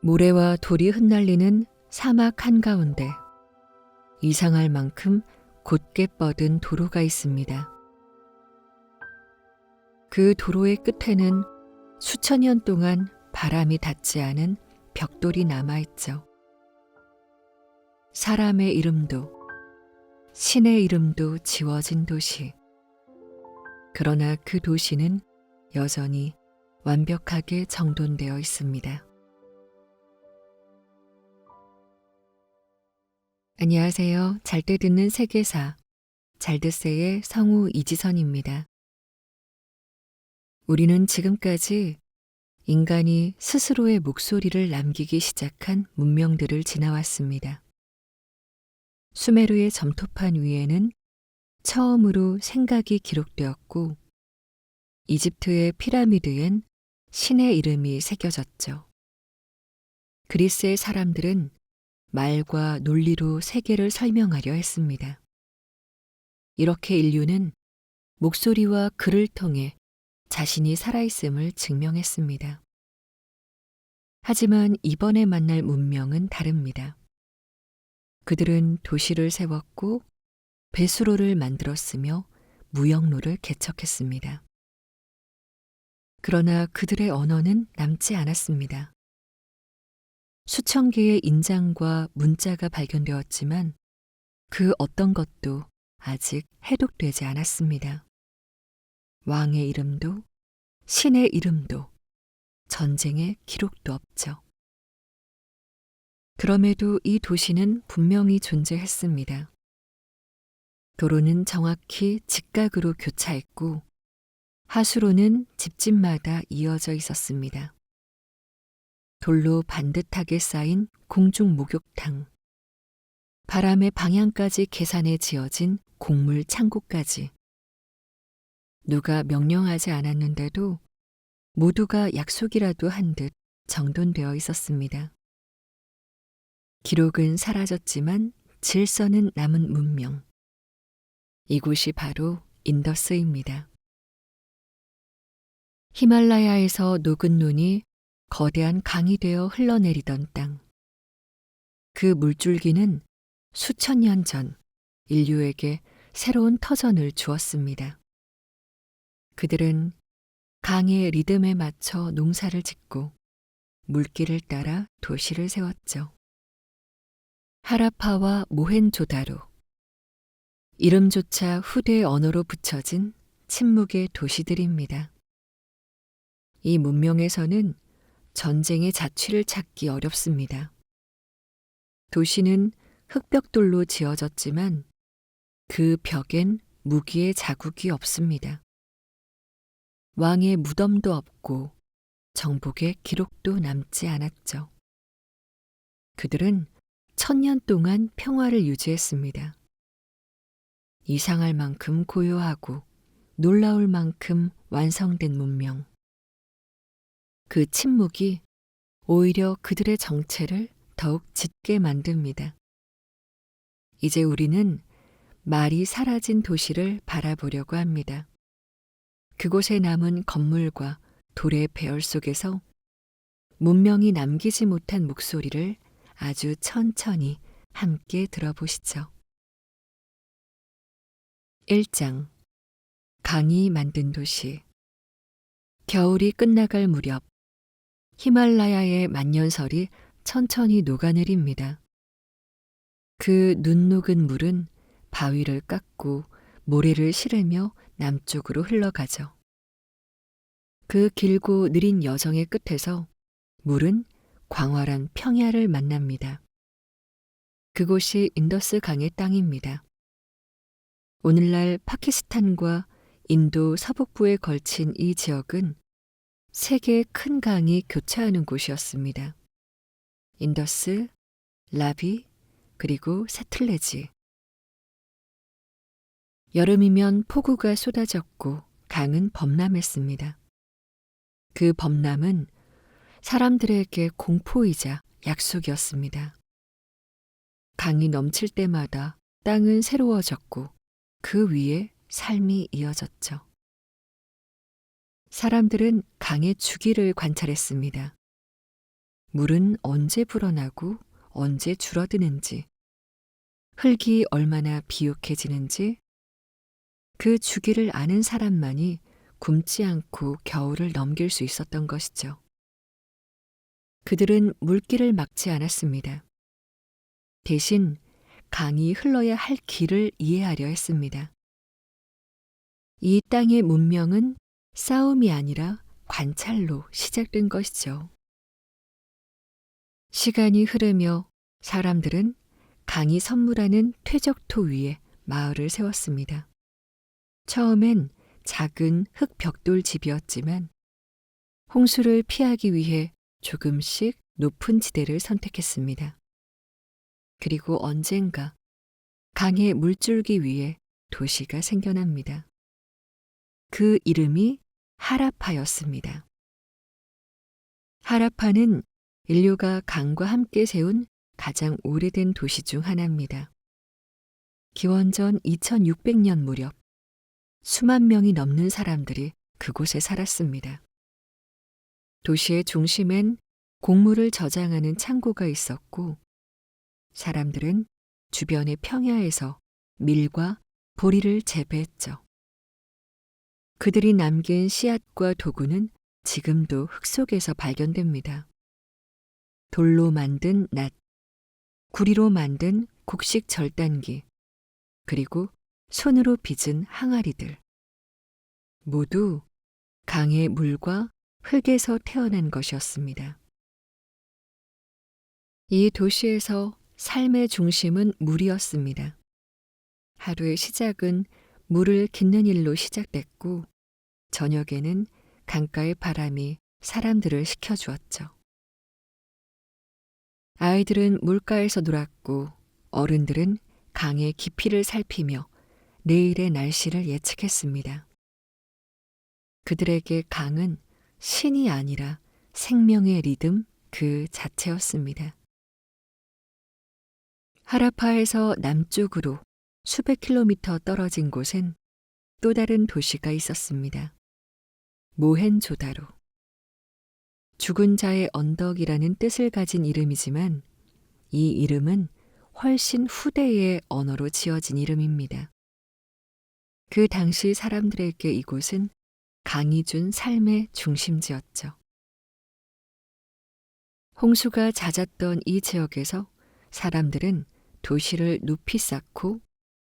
모래와 돌이 흩날리는 사막 한가운데 이상할 만큼 곧게 뻗은 도로가 있습니다. 그 도로의 끝에는 수천 년 동안 바람이 닿지 않은 벽돌이 남아있죠. 사람의 이름도 신의 이름도 지워진 도시. 그러나 그 도시는 여전히 완벽하게 정돈되어 있습니다. 안녕하세요. 잘 때 듣는 세계사 잘듣세의 성우 이지선입니다. 우리는 지금까지 인간이 스스로의 목소리를 남기기 시작한 문명들을 지나왔습니다. 수메르의 점토판 위에는 처음으로 생각이 기록되었고, 이집트의 피라미드엔 신의 이름이 새겨졌죠. 그리스의 사람들은 말과 논리로 세계를 설명하려 했습니다. 이렇게 인류는 목소리와 글을 통해 자신이 살아있음을 증명했습니다. 하지만 이번에 만날 문명은 다릅니다. 그들은 도시를 세웠고 배수로를 만들었으며 무역로를 개척했습니다. 그러나 그들의 언어는 남지 않았습니다. 수천 개의 인장과 문자가 발견되었지만 그 어떤 것도 아직 해독되지 않았습니다. 왕의 이름도 신의 이름도 전쟁의 기록도 없죠. 그럼에도 이 도시는 분명히 존재했습니다. 도로는 정확히 직각으로 교차했고 하수로는 집집마다 이어져 있었습니다. 돌로 반듯하게 쌓인 공중 목욕탕, 바람의 방향까지 계산해 지어진 곡물 창고까지. 누가 명령하지 않았는데도 모두가 약속이라도 한 듯 정돈되어 있었습니다. 기록은 사라졌지만 질서는 남은 문명. 이곳이 바로 인더스입니다. 히말라야에서 녹은 눈이 거대한 강이 되어 흘러내리던 땅. 그 물줄기는 수천 년 전 인류에게 새로운 터전을 주었습니다. 그들은 강의 리듬에 맞춰 농사를 짓고 물길을 따라 도시를 세웠죠. 하라파와 모헨조다로, 이름조차 후대 언어로 붙여진 침묵의 도시들입니다. 이 문명에서는 전쟁의 자취를 찾기 어렵습니다. 도시는 흙벽돌로 지어졌지만 그 벽엔 무기의 자국이 없습니다. 왕의 무덤도 없고 정복의 기록도 남지 않았죠. 그들은 1000년 동안 평화를 유지했습니다. 이상할 만큼 고요하고 놀라울 만큼 완성된 문명. 그 침묵이 오히려 그들의 정체를 더욱 짙게 만듭니다. 이제 우리는 말이 사라진 도시를 바라보려고 합니다. 그곳에 남은 건물과 돌의 배열 속에서 문명이 남기지 못한 목소리를 아주 천천히 함께 들어보시죠. 1장. 강이 만든 도시. 겨울이 끝나갈 무렵 히말라야의 만년설이 천천히 녹아내립니다. 그 눈 녹은 물은 바위를 깎고 모래를 실으며 남쪽으로 흘러가죠. 그 길고 느린 여정의 끝에서 물은 광활한 평야를 만납니다. 그곳이 인더스 강의 땅입니다. 오늘날 파키스탄과 인도 서북부에 걸친 이 지역은 세 개의 큰 강이 교차하는 곳이었습니다. 인더스, 라비, 그리고 세틀레지. 여름이면 폭우가 쏟아졌고 강은 범람했습니다. 그 범람은 사람들에게 공포이자 약속이었습니다. 강이 넘칠 때마다 땅은 새로워졌고 그 위에 삶이 이어졌죠. 사람들은 강의 주기를 관찰했습니다. 물은 언제 불어나고 언제 줄어드는지, 흙이 얼마나 비옥해지는지 그 주기를 아는 사람만이 굶지 않고 겨울을 넘길 수 있었던 것이죠. 그들은 물길을 막지 않았습니다. 대신 강이 흘러야 할 길을 이해하려 했습니다. 이 땅의 문명은 싸움이 아니라 관찰로 시작된 것이죠. 시간이 흐르며 사람들은 강이 선물하는 퇴적토 위에 마을을 세웠습니다. 처음엔 작은 흙벽돌 집이었지만 홍수를 피하기 위해 조금씩 높은 지대를 선택했습니다. 그리고 언젠가 강의 물줄기 위에 도시가 생겨납니다. 그 이름이 하라파였습니다. 하라파는 인류가 강과 함께 세운 가장 오래된 도시 중 하나입니다. 기원전 2600년 무렵 수만 명이 넘는 사람들이 그곳에 살았습니다. 도시의 중심엔 곡물을 저장하는 창고가 있었고 사람들은 주변의 평야에서 밀과 보리를 재배했죠. 그들이 남긴 씨앗과 도구는 지금도 흙 속에서 발견됩니다. 돌로 만든 낫, 구리로 만든 곡식 절단기, 그리고 손으로 빚은 항아리들. 모두 강의 물과 흙에서 태어난 것이었습니다. 이 도시에서 삶의 중심은 물이었습니다. 하루의 시작은 물을 깃는 일로 시작됐고 저녁에는 강가의 바람이 사람들을 식혀주었죠. 아이들은 물가에서 놀았고 어른들은 강의 깊이를 살피며 내일의 날씨를 예측했습니다. 그들에게 강은 신이 아니라 생명의 리듬 그 자체였습니다. 하라파에서 남쪽으로 수백 킬로미터 떨어진 곳엔 또 다른 도시가 있었습니다. 모헨조다로. 죽은 자의 언덕이라는 뜻을 가진 이름이지만 이 이름은 훨씬 후대의 언어로 지어진 이름입니다. 그 당시 사람들에게 이곳은 강이 준 삶의 중심지였죠. 홍수가 잦았던 이 지역에서 사람들은 도시를 높이 쌓고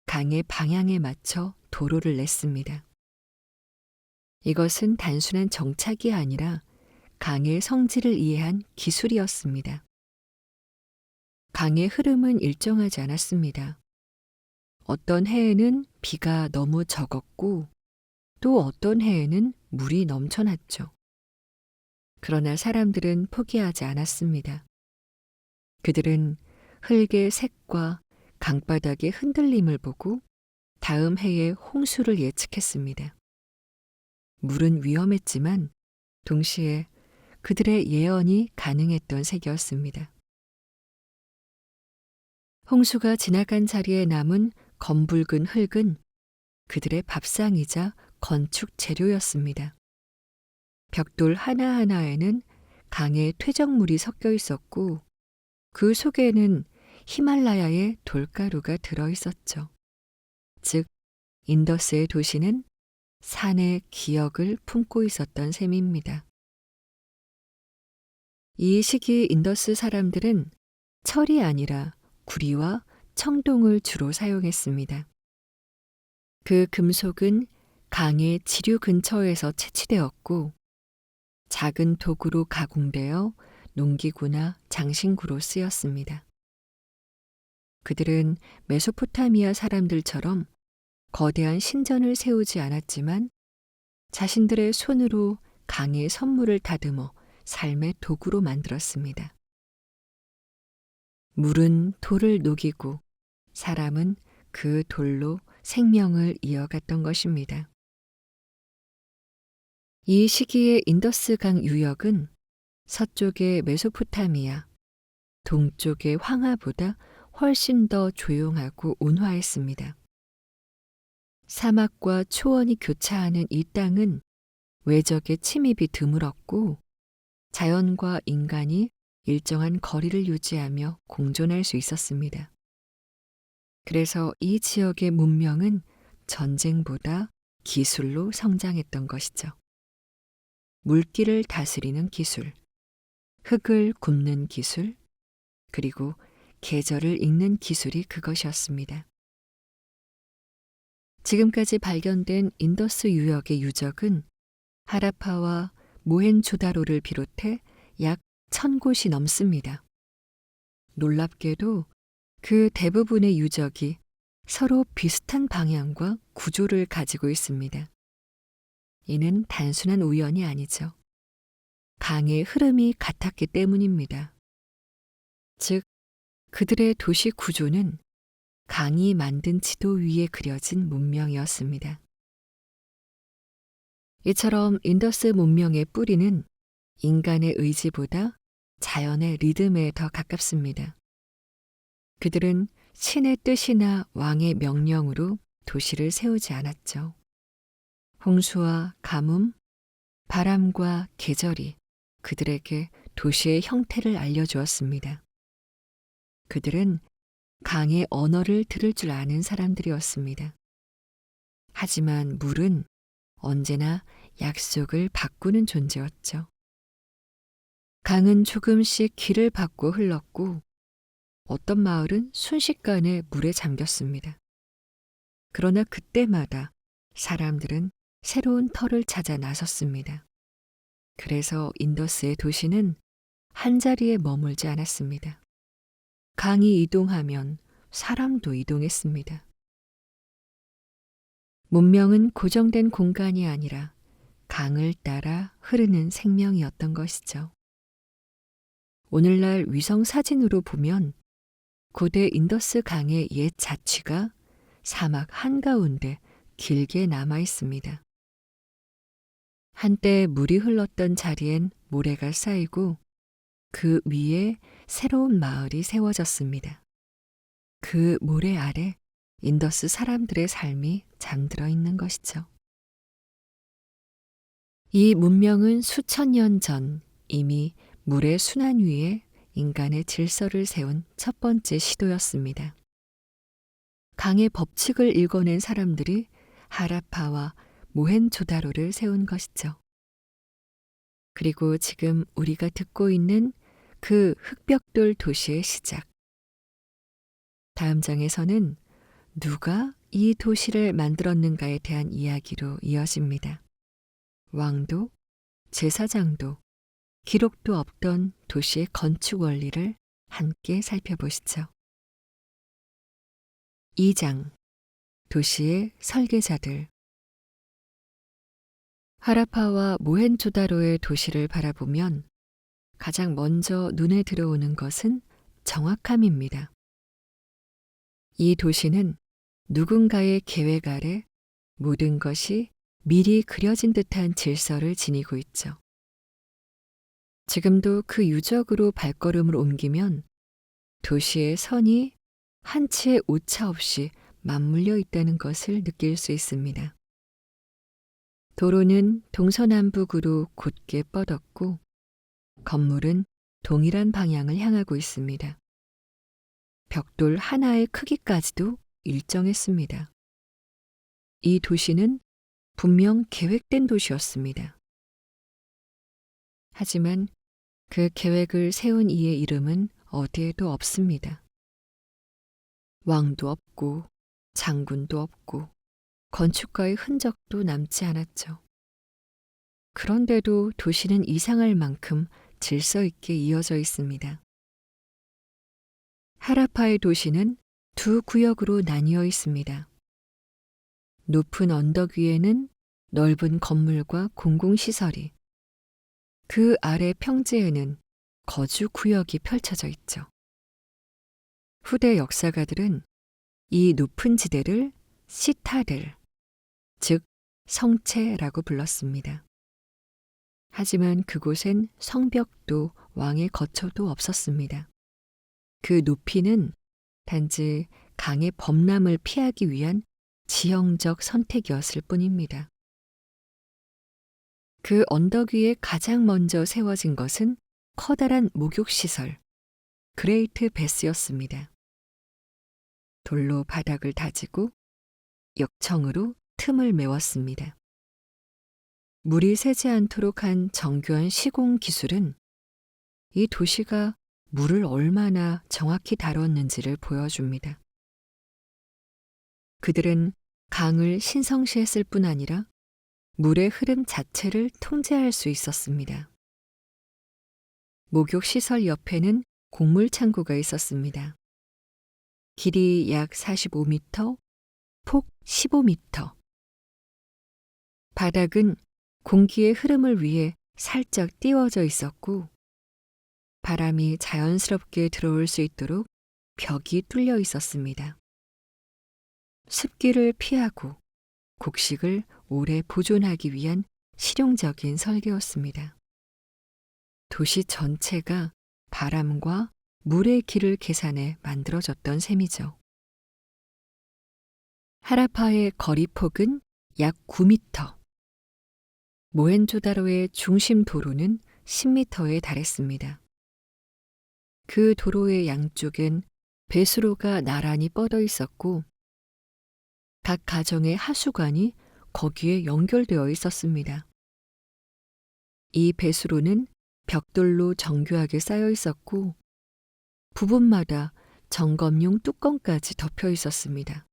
강의 방향에 맞춰 도로를 냈습니다. 이것은 단순한 정착이 아니라 강의 성질을 이해한 기술이었습니다. 강의 흐름은 일정하지 않았습니다. 어떤 해에는 비가 너무 적었고 또 어떤 해에는 물이 넘쳐났죠. 그러나 사람들은 포기하지 않았습니다. 그들은 흙의 색과 강바닥의 흔들림을 보고 다음 해의 홍수를 예측했습니다. 물은 위험했지만 동시에 그들의 예언이 가능했던 세계였습니다. 홍수가 지나간 자리에 남은 검붉은 흙은 그들의 밥상이자 건축 재료였습니다. 벽돌 하나하나에는 강의 퇴적물이 섞여 있었고 그 속에는 히말라야의 돌가루가 들어 있었죠. 즉, 인더스의 도시는 산의 기억을 품고 있었던 셈입니다. 이 시기 인더스 사람들은 철이 아니라 구리와 청동을 주로 사용했습니다. 그 금속은 강의 지류 근처에서 채취되었고 작은 도구로 가공되어 농기구나 장신구로 쓰였습니다. 그들은 메소포타미아 사람들처럼 거대한 신전을 세우지 않았지만 자신들의 손으로 강의 선물을 다듬어 삶의 도구로 만들었습니다. 물은 돌을 녹이고 사람은 그 돌로 생명을 이어갔던 것입니다. 이 시기의 인더스강 유역은 서쪽의 메소포타미아, 동쪽의 황하보다 훨씬 더 조용하고 온화했습니다. 사막과 초원이 교차하는 이 땅은 외적의 침입이 드물었고 자연과 인간이 일정한 거리를 유지하며 공존할 수 있었습니다. 그래서 이 지역의 문명은 전쟁보다 기술로 성장했던 것이죠. 물기를 다스리는 기술, 흙을 굽는 기술, 그리고 계절을 읽는 기술이 그것이었습니다. 지금까지 발견된 인더스 유역의 유적은 하라파와 모헨조다로를 비롯해 약 1000곳이 넘습니다. 놀랍게도 그 대부분의 유적이 서로 비슷한 방향과 구조를 가지고 있습니다. 이는 단순한 우연이 아니죠. 강의 흐름이 같았기 때문입니다. 즉, 그들의 도시 구조는 강이 만든 지도 위에 그려진 문명이었습니다. 이처럼 인더스 문명의 뿌리는 인간의 의지보다 자연의 리듬에 더 가깝습니다. 그들은 신의 뜻이나 왕의 명령으로 도시를 세우지 않았죠. 홍수와 가뭄, 바람과 계절이 그들에게 도시의 형태를 알려주었습니다. 그들은 강의 언어를 들을 줄 아는 사람들이었습니다. 하지만 물은 언제나 약속을 바꾸는 존재였죠. 강은 조금씩 길을 바꿔 흘렀고 어떤 마을은 순식간에 물에 잠겼습니다. 그러나 그때마다 사람들은 새로운 터를 찾아 나섰습니다. 그래서 인더스의 도시는 한자리에 머물지 않았습니다. 강이 이동하면 사람도 이동했습니다. 문명은 고정된 공간이 아니라 강을 따라 흐르는 생명이었던 것이죠. 오늘날 위성 사진으로 보면 고대 인더스 강의 옛 자취가 사막 한가운데 길게 남아 있습니다. 한때 물이 흘렀던 자리엔 모래가 쌓이고 그 위에 새로운 마을이 세워졌습니다. 그 모래 아래 인더스 사람들의 삶이 잠들어 있는 것이죠. 이 문명은 수천 년 전 이미 물의 순환 위에 인간의 질서를 세운 첫 번째 시도였습니다. 강의 법칙을 읽어낸 사람들이 하라파와 모헨조다로를 세운 것이죠. 그리고 지금 우리가 듣고 있는 그 흑벽돌 도시의 시작. 다음 장에서는 누가 이 도시를 만들었는가에 대한 이야기로 이어집니다. 왕도, 제사장도, 기록도 없던 도시의 건축 원리를 함께 살펴보시죠. 2장 도시의 설계자들. 하라파와 모헨조다로의 도시를 바라보면 가장 먼저 눈에 들어오는 것은 정확함입니다. 이 도시는 누군가의 계획 아래 모든 것이 미리 그려진 듯한 질서를 지니고 있죠. 지금도 그 유적으로 발걸음을 옮기면 도시의 선이 한치의 오차 없이 맞물려 있다는 것을 느낄 수 있습니다. 도로는 동서남북으로 곧게 뻗었고 건물은 동일한 방향을 향하고 있습니다. 벽돌 하나의 크기까지도 일정했습니다. 이 도시는 분명 계획된 도시였습니다. 하지만 그 계획을 세운 이의 이름은 어디에도 없습니다. 왕도 없고 장군도 없고 건축가의 흔적도 남지 않았죠. 그런데도 도시는 이상할 만큼 질서 있게 이어져 있습니다. 하라파의 도시는 두 구역으로 나뉘어 있습니다. 높은 언덕 위에는 넓은 건물과 공공시설이, 그 아래 평지에는 거주 구역이 펼쳐져 있죠. 후대 역사가들은 이 높은 지대를 시타델, 즉 성체라고 불렀습니다. 하지만 그곳엔 성벽도 왕의 거처도 없었습니다. 그 높이는 단지 강의 범람을 피하기 위한 지형적 선택이었을 뿐입니다. 그 언덕 위에 가장 먼저 세워진 것은 커다란 목욕시설, 그레이트 베스였습니다. 돌로 바닥을 다지고 역청으로 틈을 메웠습니다. 물이 새지 않도록 한 정교한 시공 기술은 이 도시가 물을 얼마나 정확히 다뤘는지를 보여줍니다. 그들은 강을 신성시했을 뿐 아니라 물의 흐름 자체를 통제할 수 있었습니다. 목욕시설 옆에는 곡물 창고가 있었습니다. 길이 약 45m, 폭 15m. 바닥은 공기의 흐름을 위해 살짝 띄워져 있었고 바람이 자연스럽게 들어올 수 있도록 벽이 뚫려 있었습니다. 습기를 피하고 곡식을 오래 보존하기 위한 실용적인 설계였습니다. 도시 전체가 바람과 물의 길을 계산해 만들어졌던 셈이죠. 하라파의 거리폭은 약 9m. 모헨조다로의 중심 도로는 10m에 달했습니다. 그 도로의 양쪽엔 배수로가 나란히 뻗어 있었고 각 가정의 하수관이 거기에 연결되어 있었습니다. 이 배수로는 벽돌로 정교하게 쌓여 있었고 부분마다 점검용 뚜껑까지 덮여 있었습니다.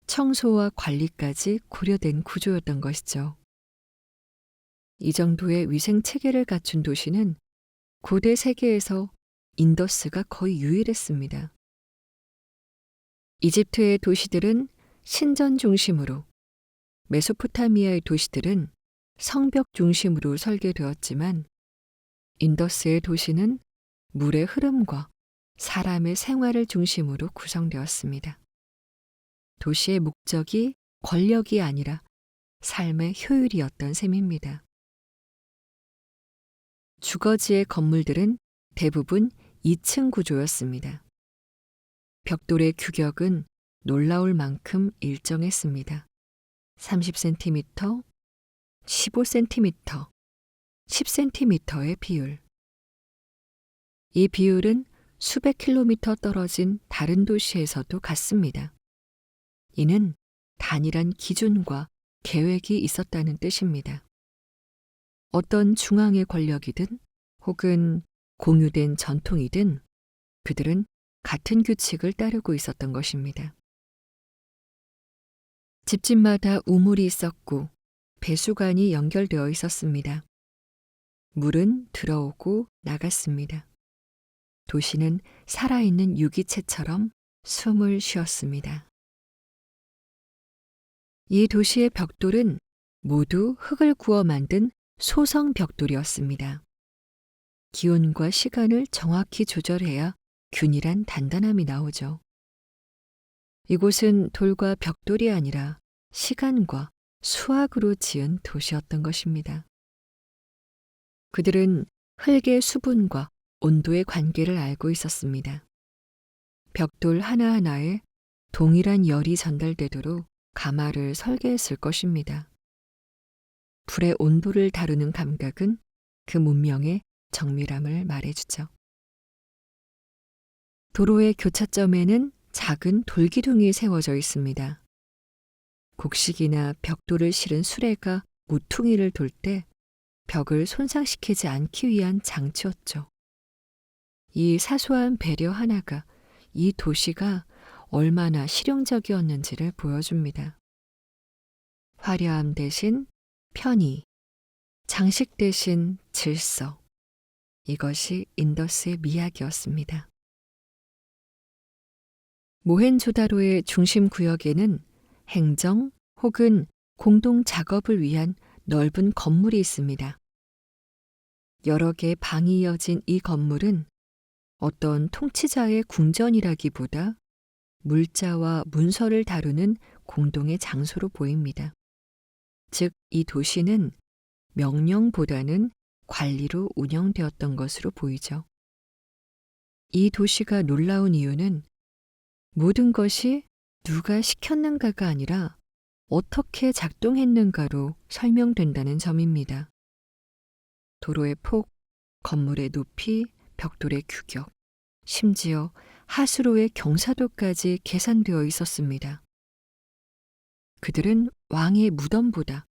청소와 관리까지 고려된 구조였던 것이죠. 이 정도의 위생 체계를 갖춘 도시는 고대 세계에서 인더스가 거의 유일했습니다. 이집트의 도시들은 신전 중심으로, 메소포타미아의 도시들은 성벽 중심으로 설계되었지만 인더스의 도시는 물의 흐름과 사람의 생활을 중심으로 구성되었습니다. 도시의 목적이 권력이 아니라 삶의 효율이었던 셈입니다. 주거지의 건물들은 대부분 2층 구조였습니다. 벽돌의 규격은 놀라울 만큼 일정했습니다. 30cm, 15cm, 10cm의 비율. 이 비율은 수백 킬로미터 떨어진 다른 도시에서도 같습니다. 이는 단일한 기준과 계획이 있었다는 뜻입니다. 어떤 중앙의 권력이든 혹은 공유된 전통이든 그들은 같은 규칙을 따르고 있었던 것입니다. 집집마다 우물이 있었고 배수관이 연결되어 있었습니다. 물은 들어오고 나갔습니다. 도시는 살아있는 유기체처럼 숨을 쉬었습니다. 이 도시의 벽돌은 모두 흙을 구워 만든 소성 벽돌이었습니다. 기온과 시간을 정확히 조절해야 균일한 단단함이 나오죠. 이곳은 돌과 벽돌이 아니라 시간과 수학으로 지은 도시였던 것입니다. 그들은 흙의 수분과 온도의 관계를 알고 있었습니다. 벽돌 하나하나에 동일한 열이 전달되도록 가마를 설계했을 것입니다. 불의 온도를 다루는 감각은 그 문명의 정밀함을 말해주죠. 도로의 교차점에는 작은 돌기둥이 세워져 있습니다. 곡식이나 벽돌을 실은 수레가 모퉁이를 돌 때 벽을 손상시키지 않기 위한 장치였죠. 이 사소한 배려 하나가 이 도시가 얼마나 실용적이었는지를 보여줍니다. 화려함 대신 편의, 장식 대신 질서. 이것이 인더스의 미학이었습니다. 모헨조다로의 중심 구역에는 행정 혹은 공동 작업을 위한 넓은 건물이 있습니다. 여러 개의 방이 이어진 이 건물은 어떤 통치자의 궁전이라기보다 물자와 문서를 다루는 공동의 장소로 보입니다. 즉, 이 도시는 명령보다는 관리로 운영되었던 것으로 보이죠. 이 도시가 놀라운 이유는 모든 것이 누가 시켰는가가 아니라 어떻게 작동했는가로 설명된다는 점입니다. 도로의 폭, 건물의 높이, 벽돌의 규격, 심지어 하수로의 경사도까지 계산되어 있었습니다. 그들은 왕의 무덤보다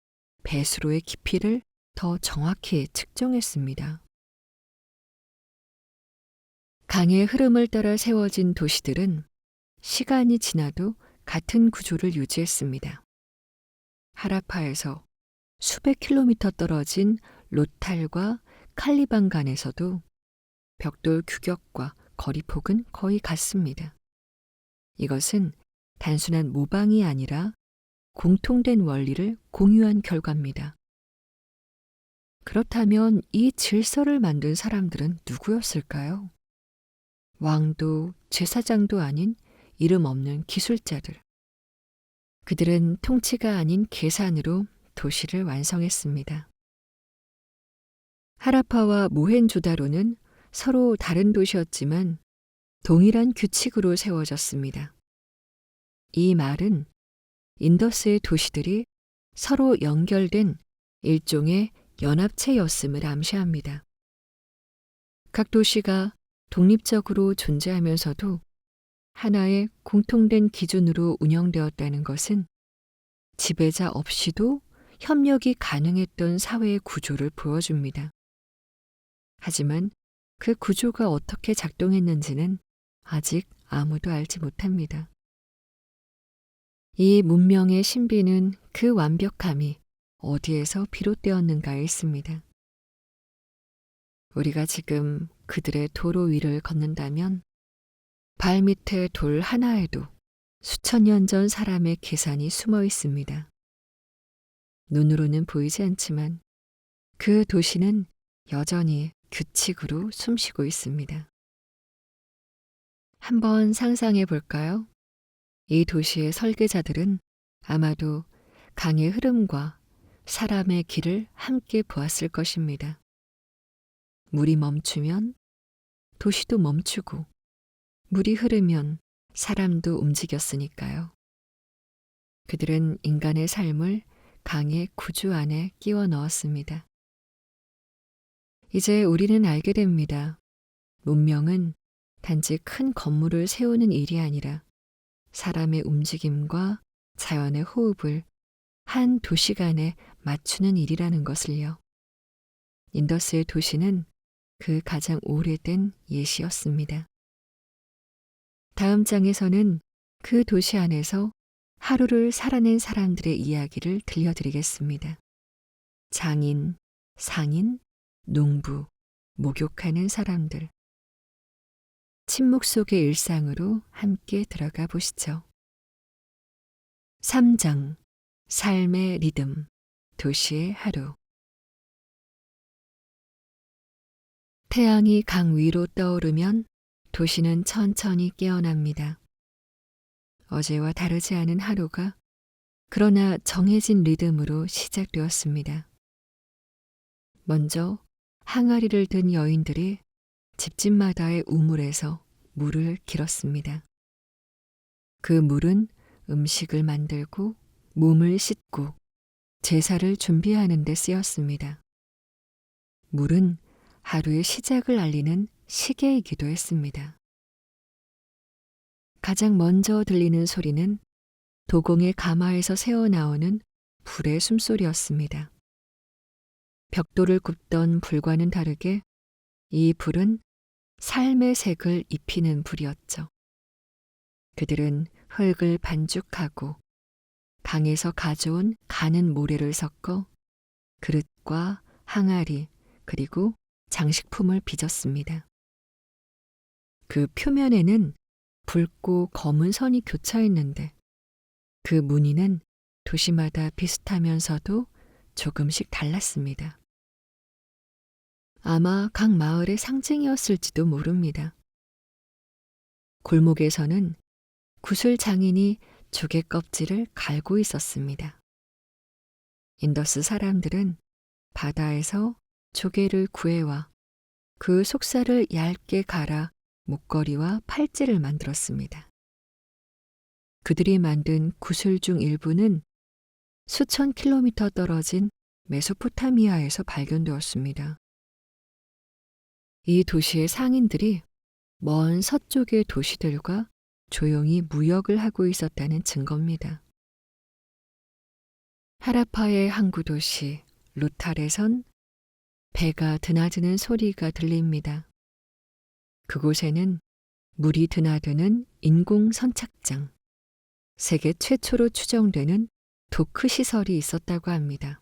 배수로의 깊이를 더 정확히 측정했습니다. 강의 흐름을 따라 세워진 도시들은 시간이 지나도 같은 구조를 유지했습니다. 하라파에서 수백 킬로미터 떨어진 로탈과 칼리반 간에서도 벽돌 규격과 거리폭은 거의 같습니다. 이것은 단순한 모방이 아니라 공통된 원리를 공유한 결과입니다. 그렇다면 이 질서를 만든 사람들은 누구였을까요? 왕도 제사장도 아닌 이름 없는 기술자들. 그들은 통치가 아닌 계산으로 도시를 완성했습니다. 하라파와 모헨조다로는 서로 다른 도시였지만 동일한 규칙으로 세워졌습니다. 이 말은 인더스의 도시들이 서로 연결된 일종의 연합체였음을 암시합니다. 각 도시가 독립적으로 존재하면서도 하나의 공통된 기준으로 운영되었다는 것은 지배자 없이도 협력이 가능했던 사회의 구조를 보여줍니다. 하지만 그 구조가 어떻게 작동했는지는 아직 아무도 알지 못합니다. 이 문명의 신비는 그 완벽함이 어디에서 비롯되었는가에 있습니다. 우리가 지금 그들의 도로 위를 걷는다면 발밑에 돌 하나에도 수천 년 전 사람의 계산이 숨어 있습니다. 눈으로는 보이지 않지만 그 도시는 여전히 규칙으로 숨쉬고 있습니다. 한번 상상해 볼까요? 이 도시의 설계자들은 아마도 강의 흐름과 사람의 길을 함께 보았을 것입니다. 물이 멈추면 도시도 멈추고 물이 흐르면 사람도 움직였으니까요. 그들은 인간의 삶을 강의 구조 안에 끼워 넣었습니다. 이제 우리는 알게 됩니다. 문명은 단지 큰 건물을 세우는 일이 아니라 사람의 움직임과 자연의 호흡을 한 도시간에 맞추는 일이라는 것을요. 인더스의 도시는 그 가장 오래된 예시였습니다. 다음 장에서는 그 도시 안에서 하루를 살아낸 사람들의 이야기를 들려드리겠습니다. 장인, 상인, 농부, 목욕하는 사람들. 침묵 속의 일상으로 함께 들어가 보시죠. 3장 삶의 리듬, 도시의 하루. 태양이 강 위로 떠오르면 도시는 천천히 깨어납니다. 어제와 다르지 않은 하루가 그러나 정해진 리듬으로 시작되었습니다. 먼저 항아리를 든 여인들이 집집마다의 우물에서 물을 길었습니다. 그 물은 음식을 만들고 몸을 씻고 제사를 준비하는 데 쓰였습니다. 물은 하루의 시작을 알리는 시계이기도 했습니다. 가장 먼저 들리는 소리는 도공의 가마에서 새어나오는 불의 숨소리였습니다. 벽돌을 굽던 불과는 다르게 이 불은 삶의 색을 입히는 불이었죠. 그들은 흙을 반죽하고 강에서 가져온 가는 모래를 섞어 그릇과 항아리 그리고 장식품을 빚었습니다. 그 표면에는 붉고 검은 선이 교차했는데 그 무늬는 도시마다 비슷하면서도 조금씩 달랐습니다. 아마 각 마을의 상징이었을지도 모릅니다. 골목에서는 구슬 장인이 조개 껍질을 갈고 있었습니다. 인더스 사람들은 바다에서 조개를 구해와 그 속살을 얇게 갈아 목걸이와 팔찌를 만들었습니다. 그들이 만든 구슬 중 일부는 수천 킬로미터 떨어진 메소포타미아에서 발견되었습니다. 이 도시의 상인들이 먼 서쪽의 도시들과 조용히 무역을 하고 있었다는 증거입니다. 하라파의 항구 도시 루탈에선 배가 드나드는 소리가 들립니다. 그곳에는 물이 드나드는 인공 선착장, 세계 최초로 추정되는 도크 시설이 있었다고 합니다.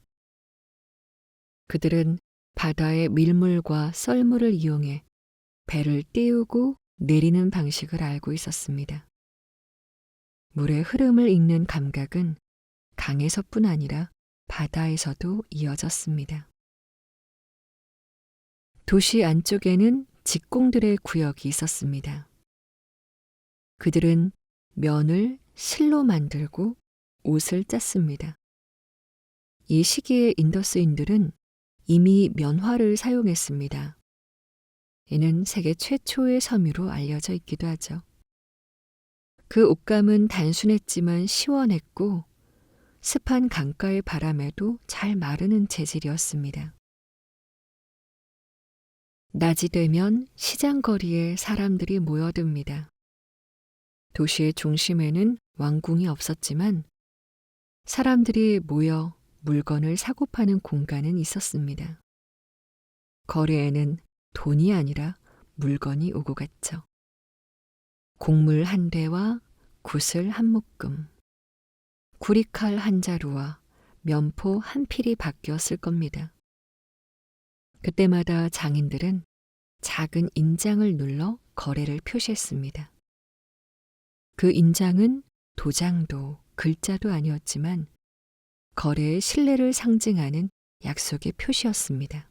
그들은 바다의 밀물과 썰물을 이용해 배를 띄우고 내리는 방식을 알고 있었습니다. 물의 흐름을 읽는 감각은 강에서뿐 아니라 바다에서도 이어졌습니다. 도시 안쪽에는 직공들의 구역이 있었습니다. 그들은 면을 실로 만들고 옷을 짰습니다. 이 시기의 인더스인들은 이미 면화를 사용했습니다. 이는 세계 최초의 섬유로 알려져 있기도 하죠. 그 옷감은 단순했지만 시원했고 습한 강가의 바람에도 잘 마르는 재질이었습니다. 낮이 되면 시장거리에 사람들이 모여듭니다. 도시의 중심에는 왕궁이 없었지만 사람들이 모여 물건을 사고 파는 공간은 있었습니다. 거리에는 돈이 아니라 물건이 오고 갔죠. 곡물 한 대와 구슬 한 묶음, 구리칼 한 자루와 면포 한 필이 바뀌었을 겁니다. 그때마다 장인들은 작은 인장을 눌러 거래를 표시했습니다. 그 인장은 도장도 글자도 아니었지만 거래의 신뢰를 상징하는 약속의 표시였습니다.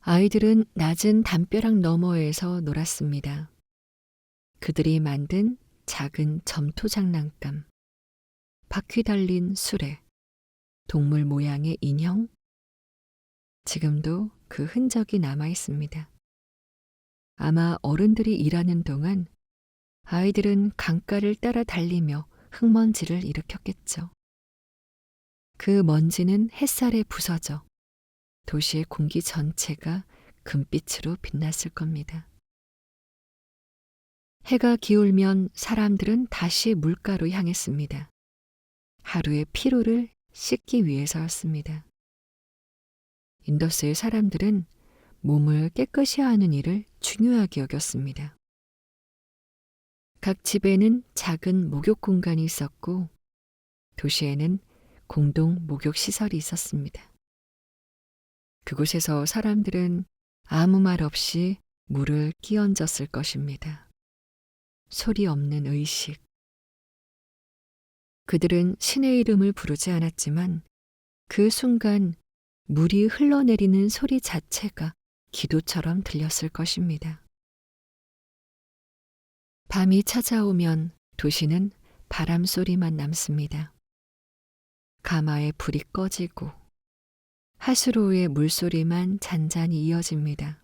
아이들은 낮은 담벼락 너머에서 놀았습니다. 그들이 만든 작은 점토 장난감, 바퀴 달린 수레, 동물 모양의 인형, 지금도 그 흔적이 남아 있습니다. 아마 어른들이 일하는 동안 아이들은 강가를 따라 달리며 흙먼지를 일으켰겠죠. 그 먼지는 햇살에 부서져 도시의 공기 전체가 금빛으로 빛났을 겁니다. 해가 기울면 사람들은 다시 물가로 향했습니다. 하루의 피로를 씻기 위해서였습니다. 인더스의 사람들은 몸을 깨끗이 하는 일을 중요하게 여겼습니다. 각 집에는 작은 목욕 공간이 있었고 도시에는 공동 목욕 시설이 있었습니다. 그곳에서 사람들은 아무 말 없이 물을 끼얹었을 것입니다. 소리 없는 의식. 그들은 신의 이름을 부르지 않았지만 그 순간 물이 흘러내리는 소리 자체가 기도처럼 들렸을 것입니다. 밤이 찾아오면 도시는 바람 소리만 남습니다. 가마의 불이 꺼지고 하수로의 물소리만 잔잔히 이어집니다.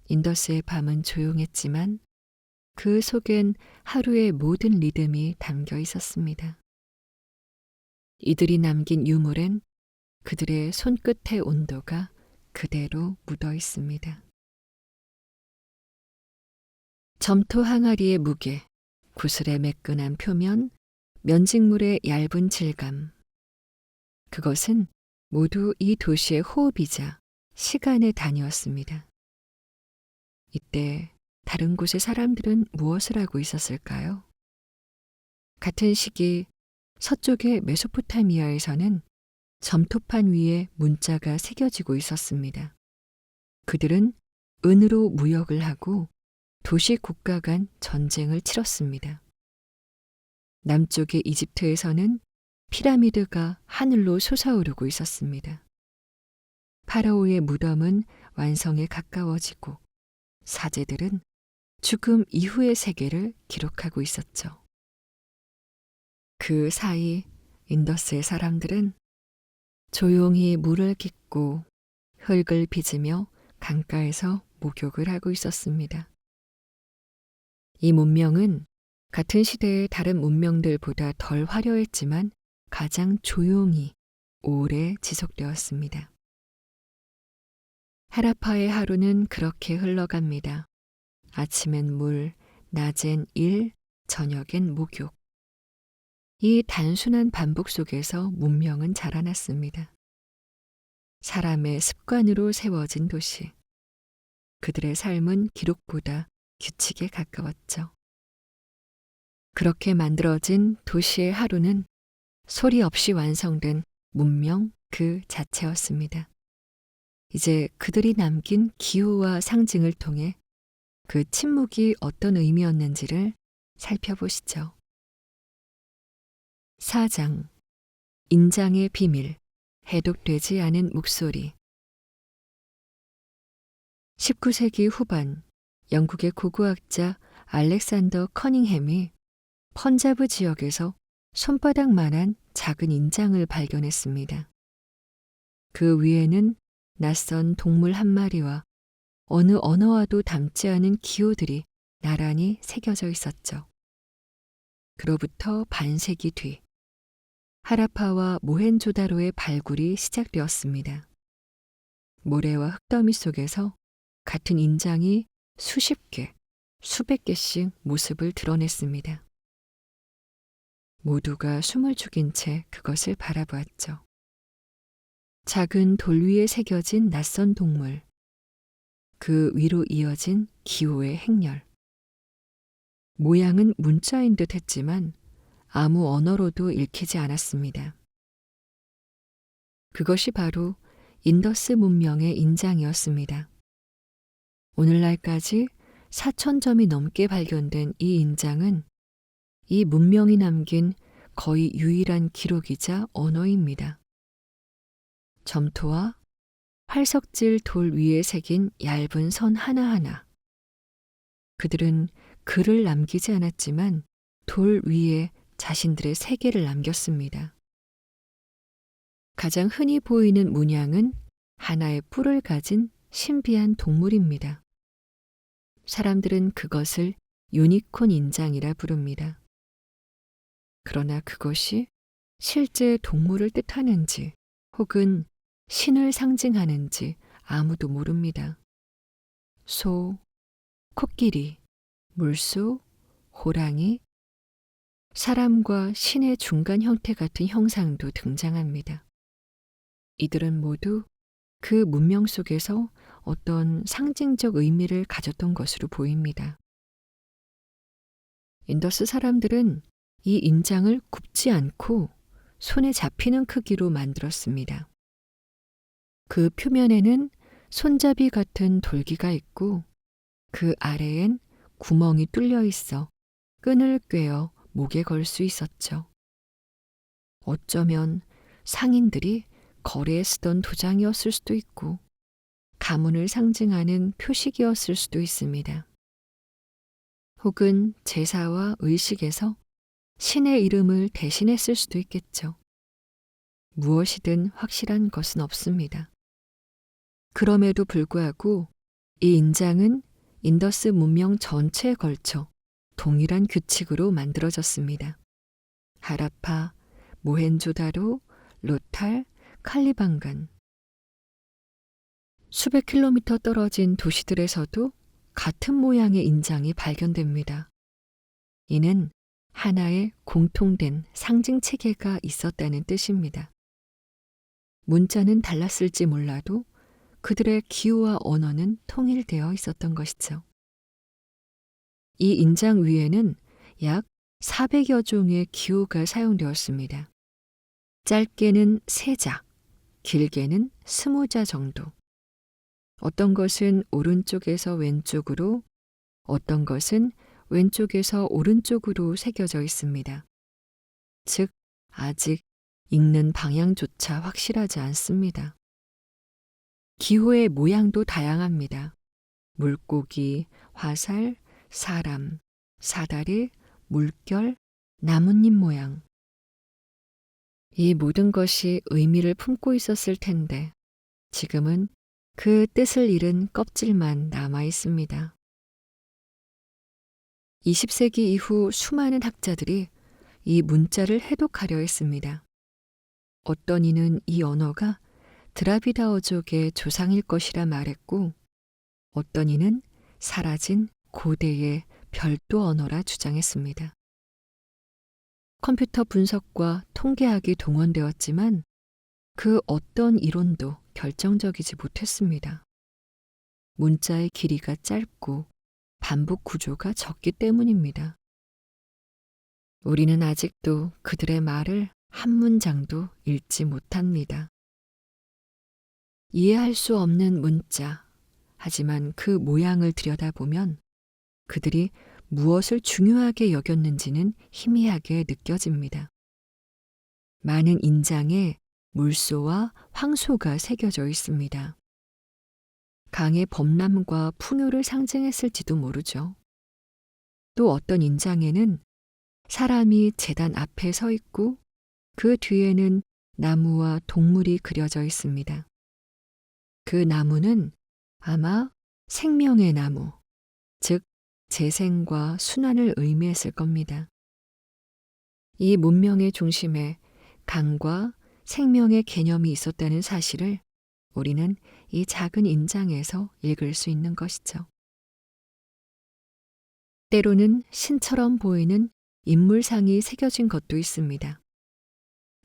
인더스의 밤은 조용했지만 그 속엔 하루의 모든 리듬이 담겨 있었습니다. 이들이 남긴 유물엔 그들의 손끝의 온도가 그대로 묻어 있습니다. 점토 항아리의 무게, 구슬의 매끈한 표면, 면직물의 얇은 질감. 그것은 모두 이 도시의 호흡이자 시간의 단위였습니다. 이때 다른 곳의 사람들은 무엇을 하고 있었을까요? 같은 시기 서쪽의 메소포타미아에서는 점토판 위에 문자가 새겨지고 있었습니다. 그들은 은으로 무역을 하고 도시 국가 간 전쟁을 치렀습니다. 남쪽의 이집트에서는 피라미드가 하늘로 솟아오르고 있었습니다. 파라오의 무덤은 완성에 가까워지고 사제들은 죽음 이후의 세계를 기록하고 있었죠. 그 사이 인더스의 사람들은 조용히 물을 깃고 흙을 빚으며 강가에서 목욕을 하고 있었습니다. 이 문명은 같은 시대의 다른 문명들보다 덜 화려했지만 가장 조용히 오래 지속되었습니다. 하라파의 하루는 그렇게 흘러갑니다. 아침엔 물, 낮엔 일, 저녁엔 목욕. 이 단순한 반복 속에서 문명은 자라났습니다. 사람의 습관으로 세워진 도시. 그들의 삶은 기록보다 규칙에 가까웠죠. 그렇게 만들어진 도시의 하루는 소리 없이 완성된 문명 그 자체였습니다. 이제 그들이 남긴 기호와 상징을 통해 그 침묵이 어떤 의미였는지를 살펴보시죠. 4장 인장의 비밀, 해독되지 않은 목소리. 19세기 후반 영국의 고고학자 알렉산더 커닝햄이 펀자브 지역에서 손바닥만한 작은 인장을 발견했습니다. 그 위에는 낯선 동물 한 마리와 어느 언어와도 닮지 않은 기호들이 나란히 새겨져 있었죠. 그로부터 반세기 뒤 하라파와 모헨조다로의 발굴이 시작되었습니다. 모래와 흙더미 속에서 같은 인장이 수십 개, 수백 개씩 모습을 드러냈습니다. 모두가 숨을 죽인 채 그것을 바라보았죠. 작은 돌 위에 새겨진 낯선 동물, 그 위로 이어진 기호의 행렬. 모양은 문자인 듯 했지만 아무 언어로도 읽히지 않았습니다. 그것이 바로 인더스 문명의 인장이었습니다. 오늘날까지 4,000점이 넘게 발견된 이 인장은 이 문명이 남긴 거의 유일한 기록이자 언어입니다. 점토와 활석질 돌 위에 새긴 얇은 선 하나하나. 그들은 글을 남기지 않았지만 돌 위에 자신들의 세계를 남겼습니다. 가장 흔히 보이는 문양은 하나의 뿔을 가진 신비한 동물입니다. 사람들은 그것을 유니콘 인장이라 부릅니다. 그러나 그것이 실제 동물을 뜻하는지 혹은 신을 상징하는지 아무도 모릅니다. 소, 코끼리, 물소, 호랑이, 사람과 신의 중간 형태 같은 형상도 등장합니다. 이들은 모두 그 문명 속에서 어떤 상징적 의미를 가졌던 것으로 보입니다. 인더스 사람들은 이 인장을 굽지 않고 손에 잡히는 크기로 만들었습니다. 그 표면에는 손잡이 같은 돌기가 있고 그 아래엔 구멍이 뚫려 있어 끈을 꿰어 목에 걸 수 있었죠. 어쩌면 상인들이 거래에 쓰던 도장이었을 수도 있고 가문을 상징하는 표식이었을 수도 있습니다. 혹은 제사와 의식에서 신의 이름을 대신했을 수도 있겠죠. 무엇이든 확실한 것은 없습니다. 그럼에도 불구하고 이 인장은 인더스 문명 전체에 걸쳐 동일한 규칙으로 만들어졌습니다. 하라파, 모헨조다로, 로탈, 칼리방간. 수백 킬로미터 떨어진 도시들에서도 같은 모양의 인장이 발견됩니다. 이는 하나의 공통된 상징 체계가 있었다는 뜻입니다. 문자는 달랐을지 몰라도 그들의 기호와 언어는 통일되어 있었던 것이죠. 이 인장 위에는 약 400여 종의 기호가 사용되었습니다. 짧게는 3자, 길게는 20자 정도. 어떤 것은 오른쪽에서 왼쪽으로, 어떤 것은 왼쪽에서 오른쪽으로 새겨져 있습니다. 즉, 아직 읽는 방향조차 확실하지 않습니다. 기호의 모양도 다양합니다. 물고기, 화살, 사람, 사다리, 물결, 나뭇잎 모양. 이 모든 것이 의미를 품고 있었을 텐데 지금은 그 뜻을 잃은 껍질만 남아 있습니다. 20세기 이후 수많은 학자들이 이 문자를 해독하려 했습니다. 어떤 이는 이 언어가 드라비다어족의 조상일 것이라 말했고, 어떤 이는 사라진 고대의 별도 언어라 주장했습니다. 컴퓨터 분석과 통계학이 동원되었지만 그 어떤 이론도 결정적이지 못했습니다. 문자의 길이가 짧고 반복 구조가 적기 때문입니다. 우리는 아직도 그들의 말을 한 문장도 읽지 못합니다. 이해할 수 없는 문자, 하지만 그 모양을 들여다보면 그들이 무엇을 중요하게 여겼는지는 희미하게 느껴집니다. 많은 인장에 물소와 황소가 새겨져 있습니다. 강의 범람과 풍요를 상징했을지도 모르죠. 또 어떤 인장에는 사람이 제단 앞에 서 있고 그 뒤에는 나무와 동물이 그려져 있습니다. 그 나무는 아마 생명의 나무, 즉 재생과 순환을 의미했을 겁니다. 이 문명의 중심에 강과 생명의 개념이 있었다는 사실을 우리는 이 작은 인장에서 읽을 수 있는 것이죠. 때로는 신처럼 보이는 인물상이 새겨진 것도 있습니다.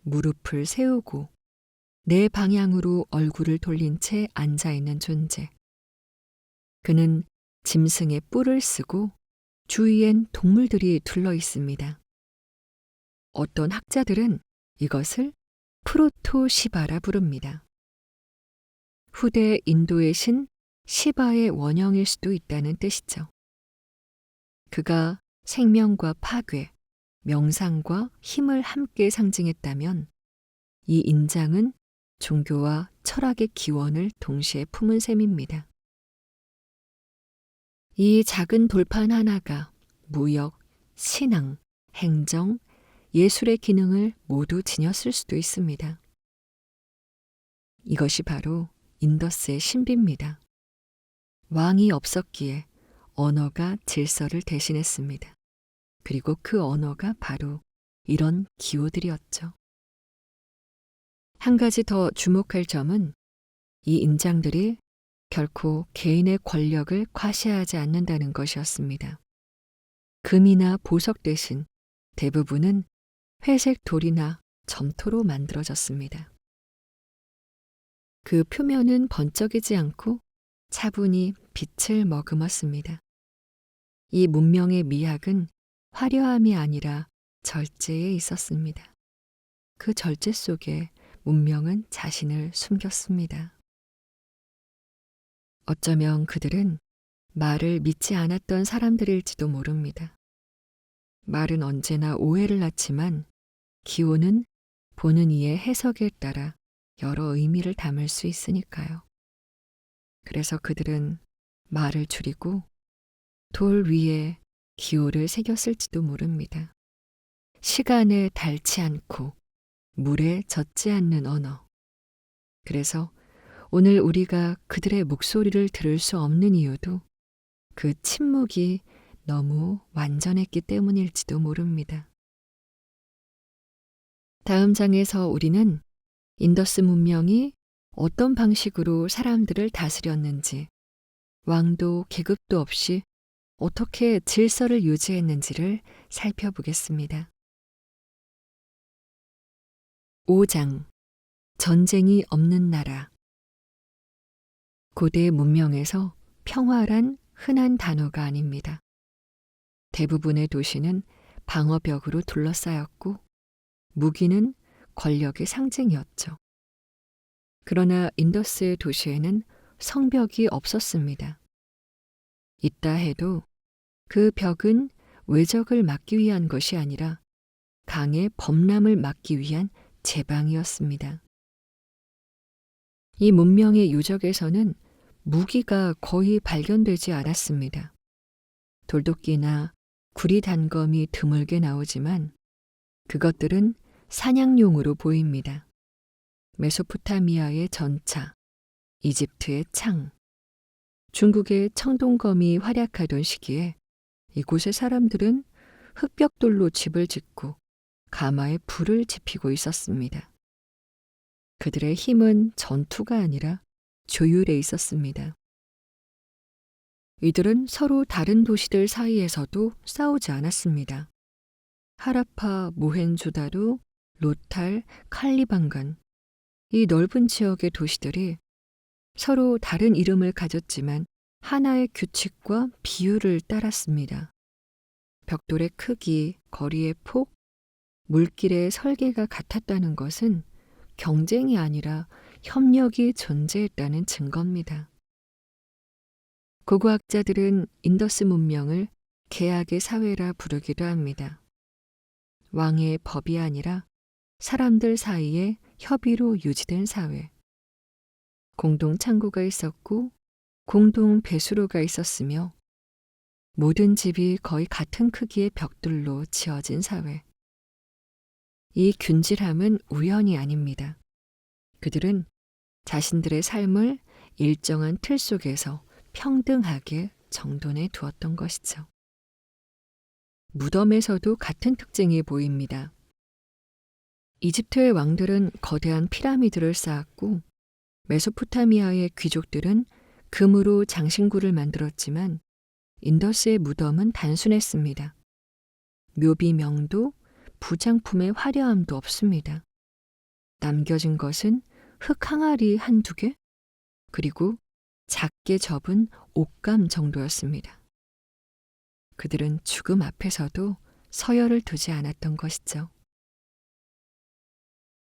무릎을 세우고 내 방향으로 얼굴을 돌린 채 앉아있는 존재. 그는 짐승의 뿔을 쓰고 주위엔 동물들이 둘러 있습니다. 어떤 학자들은 이것을 프로토시바라 부릅니다. 후대 인도의 신 시바의 원형일 수도 있다는 뜻이죠. 그가 생명과 파괴, 명상과 힘을 함께 상징했다면 이 인장은 종교와 철학의 기원을 동시에 품은 셈입니다. 이 작은 돌판 하나가 무역, 신앙, 행정, 예술의 기능을 모두 지녔을 수도 있습니다. 이것이 바로 인더스의 신비입니다. 왕이 없었기에 언어가 질서를 대신했습니다. 그리고 그 언어가 바로 이런 기호들이었죠. 한 가지 더 주목할 점은 이 인장들이 결코 개인의 권력을 과시하지 않는다는 것이었습니다. 금이나 보석 대신 대부분은 회색 돌이나 점토로 만들어졌습니다. 그 표면은 번쩍이지 않고 차분히 빛을 머금었습니다. 이 문명의 미학은 화려함이 아니라 절제에 있었습니다. 그 절제 속에 문명은 자신을 숨겼습니다. 어쩌면 그들은 말을 믿지 않았던 사람들일지도 모릅니다. 말은 언제나 오해를 낳지만 기호는 보는 이의 해석에 따라 여러 의미를 담을 수 있으니까요. 그래서 그들은 말을 줄이고 돌 위에 기호를 새겼을지도 모릅니다. 시간에 닳지 않고 물에 젖지 않는 언어. 그래서 오늘 우리가 그들의 목소리를 들을 수 없는 이유도 그 침묵이 너무 완전했기 때문일지도 모릅니다. 다음 장에서 우리는 인더스 문명이 어떤 방식으로 사람들을 다스렸는지, 왕도 계급도 없이 어떻게 질서를 유지했는지를 살펴보겠습니다. 5장 전쟁이 없는 나라. 고대 문명에서 평화란 흔한 단어가 아닙니다. 대부분의 도시는 방어벽으로 둘러싸였고 무기는 권력의 상징이었죠. 그러나 인더스의 도시에는 성벽이 없었습니다. 있다 해도 그 벽은 외적을 막기 위한 것이 아니라 강의 범람을 막기 위한 제방이었습니다. 이 문명의 유적에서는 무기가 거의 발견되지 않았습니다. 돌도끼나 구리 단검이 드물게 나오지만 그것들은 사냥용으로 보입니다. 메소포타미아의 전차, 이집트의 창, 중국의 청동검이 활약하던 시기에 이곳의 사람들은 흙벽돌로 집을 짓고 가마에 불을 지피고 있었습니다. 그들의 힘은 전투가 아니라 조율에 있었습니다. 이들은 서로 다른 도시들 사이에서도 싸우지 않았습니다. 하라파, 모헨조다로, 로탈, 칼리방간, 이 넓은 지역의 도시들이 서로 다른 이름을 가졌지만 하나의 규칙과 비율을 따랐습니다. 벽돌의 크기, 거리의 폭, 물길의 설계가 같았다는 것은 경쟁이 아니라 협력이 존재했다는 증거입니다. 고고학자들은 인더스 문명을 계약의 사회라 부르기도 합니다. 왕의 법이 아니라 사람들 사이에 협의로 유지된 사회. 공동 창고가 있었고 공동 배수로가 있었으며 모든 집이 거의 같은 크기의 벽돌로 지어진 사회. 이 균질함은 우연이 아닙니다. 그들은 자신들의 삶을 일정한 틀 속에서 평등하게 정돈해 두었던 것이죠. 무덤에서도 같은 특징이 보입니다. 이집트의 왕들은 거대한 피라미드를 쌓았고 메소포타미아의 귀족들은 금으로 장신구를 만들었지만 인더스의 무덤은 단순했습니다. 묘비 명도, 부장품의 화려함도 없습니다. 남겨진 것은 흙 항아리 한두 개, 그리고 작게 접은 옷감 정도였습니다. 그들은 죽음 앞에서도 서열을 두지 않았던 것이죠.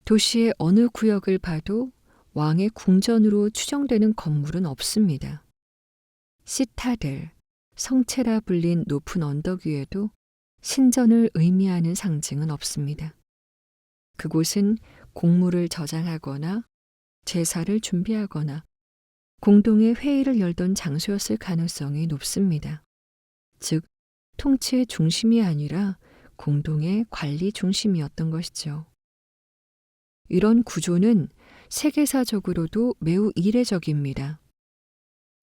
도시의 어느 구역을 봐도 왕의 궁전으로 추정되는 건물은 없습니다. 시타델, 성체라 불린 높은 언덕 위에도 신전을 의미하는 상징은 없습니다. 그곳은 공물을 저장하거나 제사를 준비하거나 공동의 회의를 열던 장소였을 가능성이 높습니다. 즉, 통치의 중심이 아니라 공동의 관리 중심이었던 것이죠. 이런 구조는 세계사적으로도 매우 이례적입니다.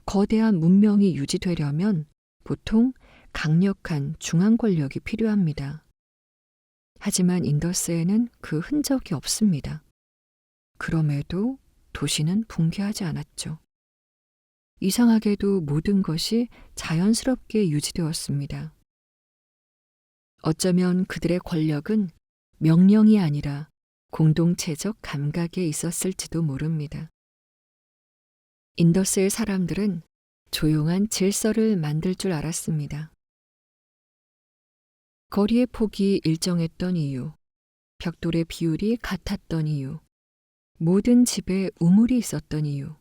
거대한 문명이 유지되려면 보통 강력한 중앙 권력이 필요합니다. 하지만 인더스에는 그 흔적이 없습니다. 그럼에도 도시는 붕괴하지 않았죠. 이상하게도 모든 것이 자연스럽게 유지되었습니다. 어쩌면 그들의 권력은 명령이 아니라 공동체적 감각에 있었을지도 모릅니다. 인더스의 사람들은 조용한 질서를 만들 줄 알았습니다. 거리의 폭이 일정했던 이유, 벽돌의 비율이 같았던 이유, 모든 집에 우물이 있었던 이유,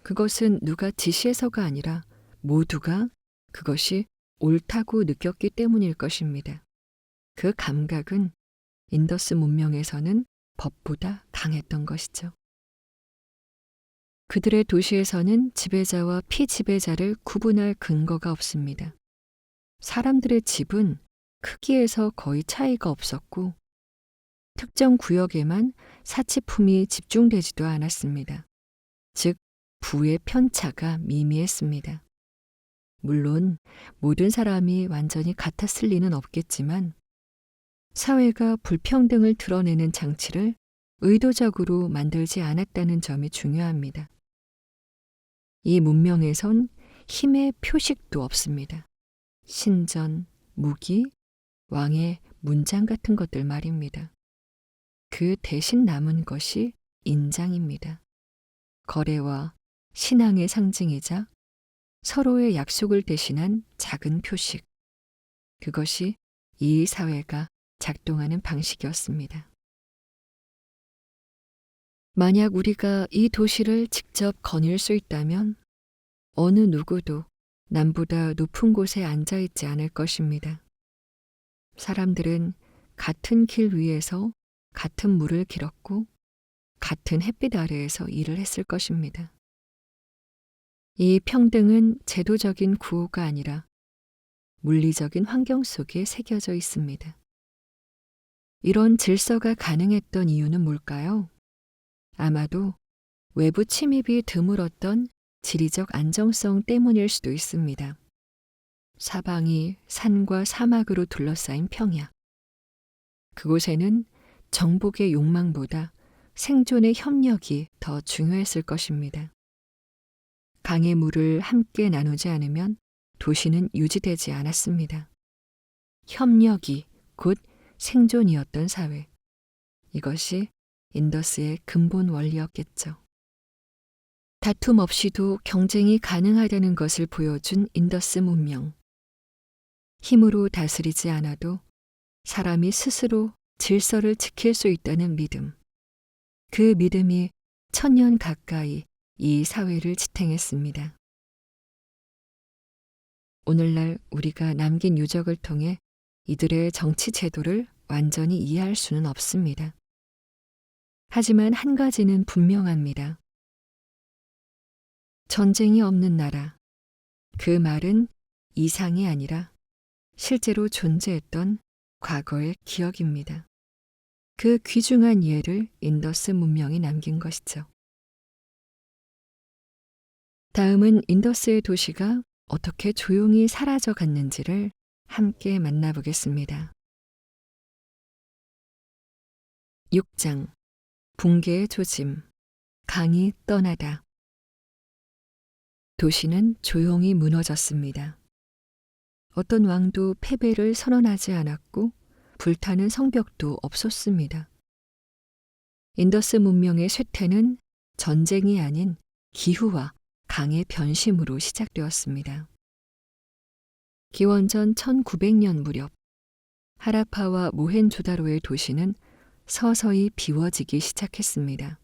그것은 누가 지시해서가 아니라 모두가 그것이 옳다고 느꼈기 때문일 것입니다. 그 감각은 인더스 문명에서는 법보다 강했던 것이죠. 그들의 도시에서는 지배자와 피지배자를 구분할 근거가 없습니다. 사람들의 집은 크기에서 거의 차이가 없었고 특정 구역에만 사치품이 집중되지도 않았습니다. 즉, 부의 편차가 미미했습니다. 물론 모든 사람이 완전히 같았을 리는 없겠지만 사회가 불평등을 드러내는 장치를 의도적으로 만들지 않았다는 점이 중요합니다. 이 문명에선 힘의 표식도 없습니다. 신전, 무기, 왕의 문장 같은 것들 말입니다. 그 대신 남은 것이 인장입니다. 거래와 신앙의 상징이자 서로의 약속을 대신한 작은 표식. 그것이 이 사회가 작동하는 방식이었습니다. 만약 우리가 이 도시를 직접 거닐 수 있다면 어느 누구도 남보다 높은 곳에 앉아 있지 않을 것입니다. 사람들은 같은 길 위에서 같은 물을 길었고 같은 햇빛 아래에서 일을 했을 것입니다. 이 평등은 제도적인 구호가 아니라 물리적인 환경 속에 새겨져 있습니다. 이런 질서가 가능했던 이유는 뭘까요? 아마도 외부 침입이 드물었던 지리적 안정성 때문일 수도 있습니다. 사방이 산과 사막으로 둘러싸인 평야. 그곳에는 정복의 욕망보다 생존의 협력이 더 중요했을 것입니다. 강의 물을 함께 나누지 않으면 도시는 유지되지 않았습니다. 협력이 곧 생존이었던 사회. 이것이 인더스의 근본 원리였겠죠. 다툼 없이도 경쟁이 가능하다는 것을 보여준 인더스 문명. 힘으로 다스리지 않아도 사람이 스스로 질서를 지킬 수 있다는 믿음. 그 믿음이 1000년 가까이 이 사회를 지탱했습니다. 오늘날 우리가 남긴 유적을 통해 이들의 정치 제도를 완전히 이해할 수는 없습니다. 하지만 한 가지는 분명합니다. 전쟁이 없는 나라. 그 말은 이상이 아니라 실제로 존재했던 과거의 기억입니다. 그 귀중한 예를 인더스 문명이 남긴 것이죠. 다음은 인더스의 도시가 어떻게 조용히 사라져 갔는지를 함께 만나보겠습니다. 6장 붕괴의 조짐, 강이 떠나다. 도시는 조용히 무너졌습니다. 어떤 왕도 패배를 선언하지 않았고 불타는 성벽도 없었습니다. 인더스 문명의 쇠퇴는 전쟁이 아닌 기후와 강의 변심으로 시작되었습니다. 기원전 1900년 무렵 하라파와 모헨조다로의 도시는 서서히 비워지기 시작했습니다.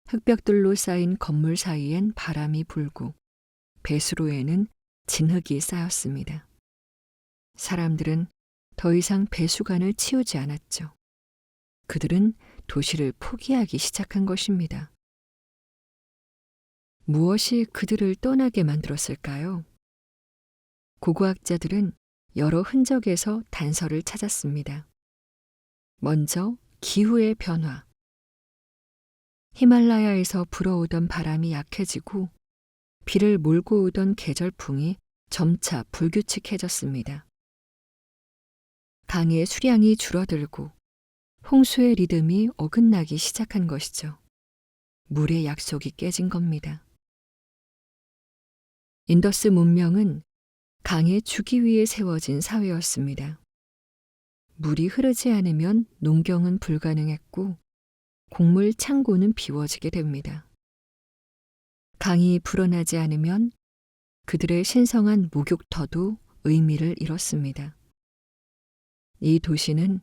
흙벽돌로 쌓인 건물 사이엔 바람이 불고 배수로에는 진흙이 쌓였습니다. 사람들은 더 이상 배수관을 치우지 않았죠. 그들은 도시를 포기하기 시작한 것입니다. 무엇이 그들을 떠나게 만들었을까요? 고고학자들은 여러 흔적에서 단서를 찾았습니다. 먼저 기후의 변화. 히말라야에서 불어오던 바람이 약해지고 비를 몰고 오던 계절풍이 점차 불규칙해졌습니다. 강의 수량이 줄어들고 홍수의 리듬이 어긋나기 시작한 것이죠. 물의 약속이 깨진 겁니다. 인더스 문명은 강의 주기 위에 세워진 사회였습니다. 물이 흐르지 않으면 농경은 불가능했고 곡물 창고는 비워지게 됩니다. 강이 불어나지 않으면 그들의 신성한 목욕터도 의미를 잃었습니다. 이 도시는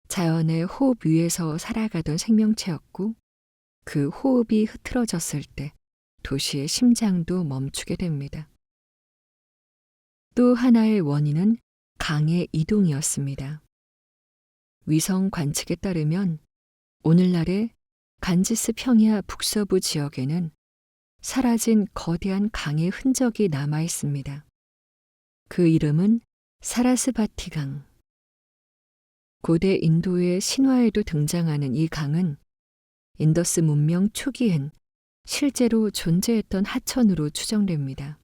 자연의 호흡 위에서 살아가던 생명체였고 그 호흡이 흐트러졌을 때 도시의 심장도 멈추게 됩니다. 또 하나의 원인은 강의 이동이었습니다. 위성 관측에 따르면 오늘날의 간지스 평야 북서부 지역에는 사라진 거대한 강의 흔적이 남아 있습니다. 그 이름은 사라스바티 강. 고대 인도의 신화에도 등장하는 이 강은 인더스 문명 초기엔 실제로 존재했던 하천으로 추정됩니다.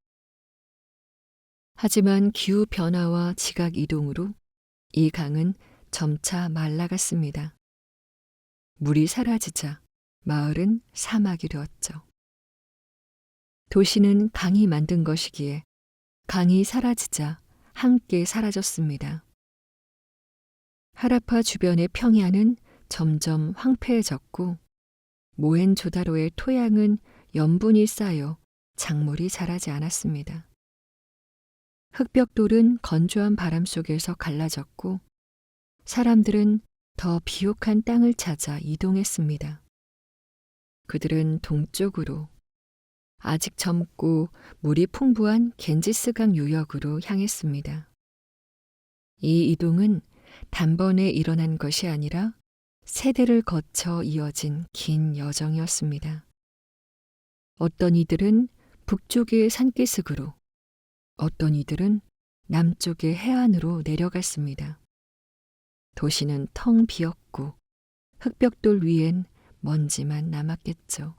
하지만 기후 변화와 지각 이동으로 이 강은 점차 말라갔습니다. 물이 사라지자 마을은 사막이 되었죠. 도시는 강이 만든 것이기에 강이 사라지자 함께 사라졌습니다. 하라파 주변의 평야는 점점 황폐해졌고 모헨조다로의 토양은 염분이 쌓여 작물이 자라지 않았습니다. 흙벽돌은 건조한 바람 속에서 갈라졌고 사람들은 더 비옥한 땅을 찾아 이동했습니다. 그들은 동쪽으로 아직 젊고 물이 풍부한 겐지스강 유역으로 향했습니다. 이 이동은 단번에 일어난 것이 아니라 세대를 거쳐 이어진 긴 여정이었습니다. 어떤 이들은 북쪽의 산기슭으로, 어떤 이들은 남쪽의 해안으로 내려갔습니다. 도시는 텅 비었고 흙벽돌 위엔 먼지만 남았겠죠.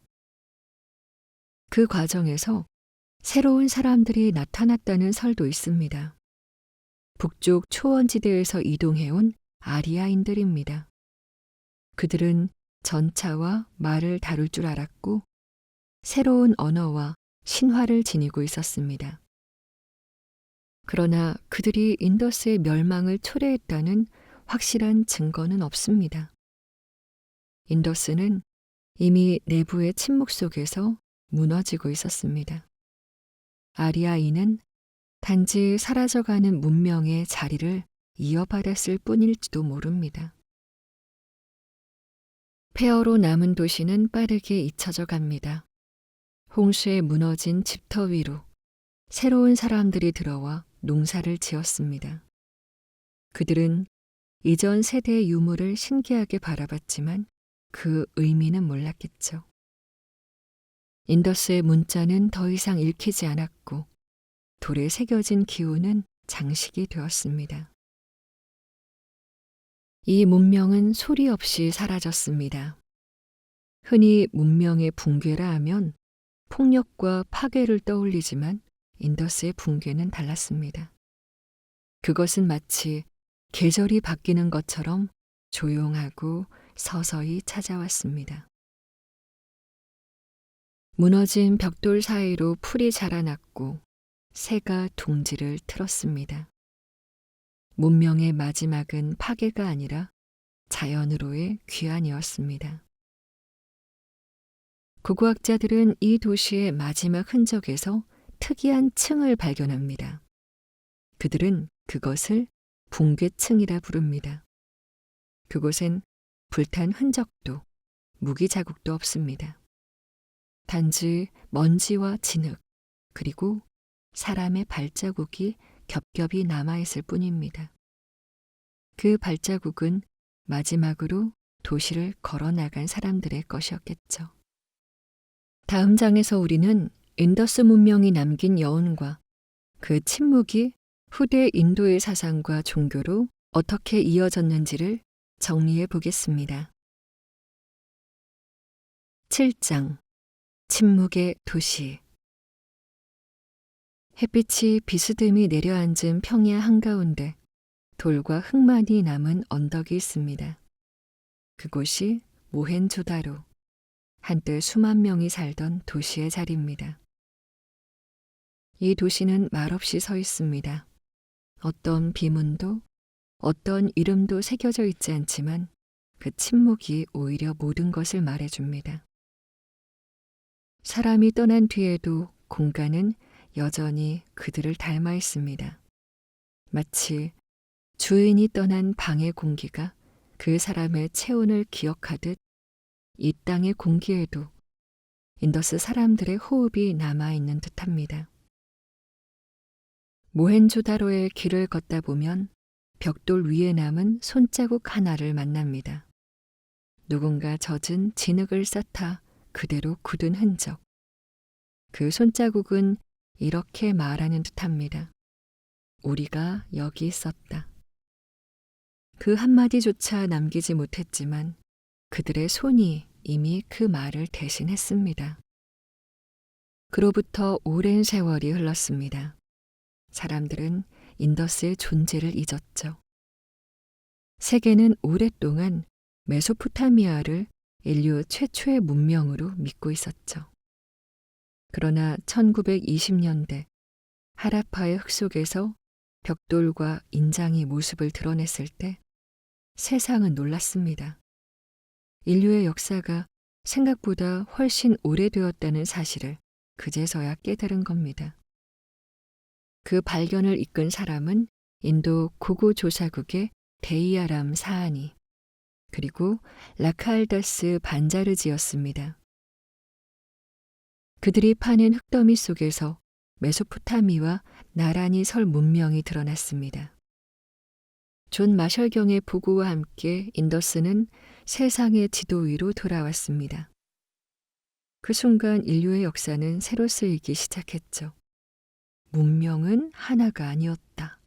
그 과정에서 새로운 사람들이 나타났다는 설도 있습니다. 북쪽 초원지대에서 이동해온 아리아인들입니다. 그들은 전차와 말을 다룰 줄 알았고 새로운 언어와 신화를 지니고 있었습니다. 그러나 그들이 인더스의 멸망을 초래했다는 확실한 증거는 없습니다. 인더스는 이미 내부의 침묵 속에서 무너지고 있었습니다. 아리아인은 단지 사라져가는 문명의 자리를 이어받았을 뿐일지도 모릅니다. 폐허로 남은 도시는 빠르게 잊혀져 갑니다. 홍수에 무너진 집터 위로 새로운 사람들이 들어와 농사를 지었습니다. 그들은 이전 세대의 유물을 신기하게 바라봤지만 그 의미는 몰랐겠죠. 인더스의 문자는 더 이상 읽히지 않았고 돌에 새겨진 기호는 장식이 되었습니다. 이 문명은 소리 없이 사라졌습니다. 흔히 문명의 붕괴라 하면 폭력과 파괴를 떠올리지만 인더스의 붕괴는 달랐습니다. 그것은 마치 계절이 바뀌는 것처럼 조용하고 서서히 찾아왔습니다. 무너진 벽돌 사이로 풀이 자라났고 새가 둥지를 틀었습니다. 문명의 마지막은 파괴가 아니라 자연으로의 귀환이었습니다. 고고학자들은 이 도시의 마지막 흔적에서 특이한 층을 발견합니다. 그들은 그것을 붕괴층이라 부릅니다. 그곳엔 불탄 흔적도 무기 자국도 없습니다. 단지 먼지와 진흙 그리고 사람의 발자국이 겹겹이 남아있을 뿐입니다. 그 발자국은 마지막으로 도시를 걸어나간 사람들의 것이었겠죠. 다음 장에서 우리는 인더스 문명이 남긴 여운과 그 침묵이 후대 인도의 사상과 종교로 어떻게 이어졌는지를 정리해 보겠습니다. 7장 침묵의 도시. 햇빛이 비스듬히 내려앉은 평야 한가운데 돌과 흙만이 남은 언덕이 있습니다. 그곳이 모헨조다로, 한때 수만 명이 살던 도시의 자리입니다. 이 도시는 말없이 서 있습니다. 어떤 비문도, 어떤 이름도 새겨져 있지 않지만 그 침묵이 오히려 모든 것을 말해줍니다. 사람이 떠난 뒤에도 공간은 여전히 그들을 닮아 있습니다. 마치 주인이 떠난 방의 공기가 그 사람의 체온을 기억하듯 이 땅의 공기에도 인더스 사람들의 호흡이 남아있는 듯합니다. 모헨조다로의 길을 걷다 보면 벽돌 위에 남은 손자국 하나를 만납니다. 누군가 젖은 진흙을 쌓다 그대로 굳은 흔적. 그 손자국은 이렇게 말하는 듯합니다. 우리가 여기 있었다. 그 한마디조차 남기지 못했지만 그들의 손이 이미 그 말을 대신했습니다. 그로부터 오랜 세월이 흘렀습니다. 사람들은 인더스의 존재를 잊었죠. 세계는 오랫동안 메소포타미아를 인류 최초의 문명으로 믿고 있었죠. 그러나 1920년대 하라파의 흙 속에서 벽돌과 인장이 모습을 드러냈을 때 세상은 놀랐습니다. 인류의 역사가 생각보다 훨씬 오래되었다는 사실을 그제서야 깨달은 겁니다. 그 발견을 이끈 사람은 인도 고고조사국의 데이아람 사하니 그리고 라카알다스 반자르지였습니다. 그들이 파낸 흙더미 속에서 메소포타미와 나란히 설 문명이 드러났습니다. 존 마셜경의 보고와 함께 인더스는 세상의 지도 위로 돌아왔습니다. 그 순간 인류의 역사는 새로 쓰이기 시작했죠. 문명은 하나가 아니었다.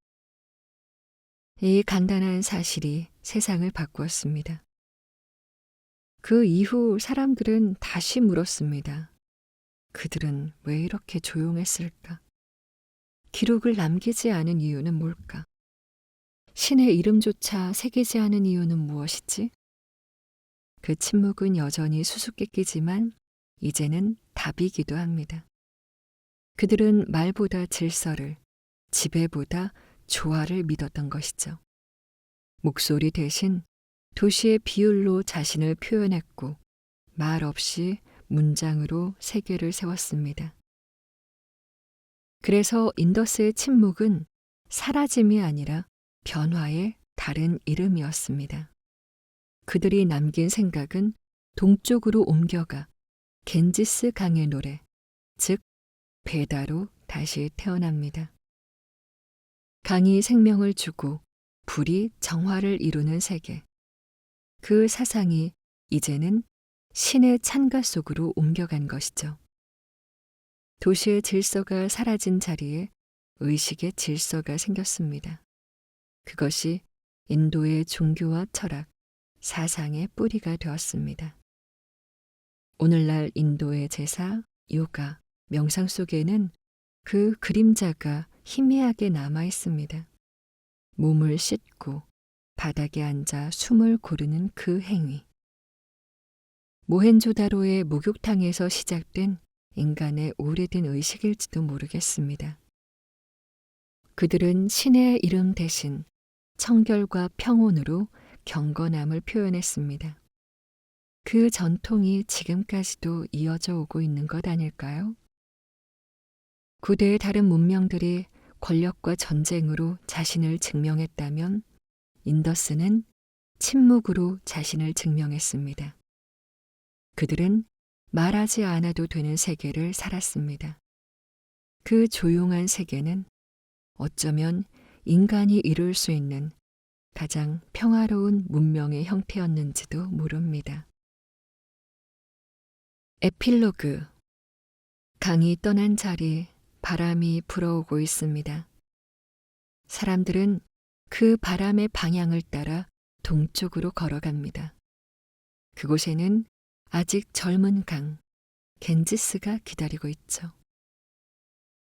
이 간단한 사실이 세상을 바꾸었습니다. 그 이후 사람들은 다시 물었습니다. 그들은 왜 이렇게 조용했을까? 기록을 남기지 않은 이유는 뭘까? 신의 이름조차 새기지 않은 이유는 무엇이지? 그 침묵은 여전히 수수께끼지만 이제는 답이기도 합니다. 그들은 말보다 질서를, 지배보다 조화를 믿었던 것이죠. 목소리 대신 도시의 비율로 자신을 표현했고 말 없이 문장으로 세계를 세웠습니다. 그래서 인더스의 침묵은 사라짐이 아니라 변화의 다른 이름이었습니다. 그들이 남긴 생각은 동쪽으로 옮겨가 겐지스 강의 노래, 즉 베다로 다시 태어납니다. 강이 생명을 주고 불이 정화를 이루는 세계. 그 사상이 이제는 신의 찬가 속으로 옮겨간 것이죠. 도시의 질서가 사라진 자리에 의식의 질서가 생겼습니다. 그것이 인도의 종교와 철학, 사상의 뿌리가 되었습니다. 오늘날 인도의 제사, 요가, 명상 속에는 그 그림자가 희미하게 남아 있습니다. 몸을 씻고 바닥에 앉아 숨을 고르는 그 행위. 모헨조다로의 목욕탕에서 시작된 인간의 오래된 의식일지도 모르겠습니다. 그들은 신의 이름 대신 청결과 평온으로 경건함을 표현했습니다. 그 전통이 지금까지도 이어져 오고 있는 것 아닐까요? 구대의 다른 문명들이 권력과 전쟁으로 자신을 증명했다면 인더스는 침묵으로 자신을 증명했습니다. 그들은 말하지 않아도 되는 세계를 살았습니다. 그 조용한 세계는 어쩌면 인간이 이룰 수 있는 가장 평화로운 문명의 형태였는지도 모릅니다. 에필로그. 강이 떠난 자리 바람이 불어오고 있습니다. 사람들은 그 바람의 방향을 따라 동쪽으로 걸어갑니다. 그곳에는 아직 젊은 강, 겐지스가 기다리고 있죠.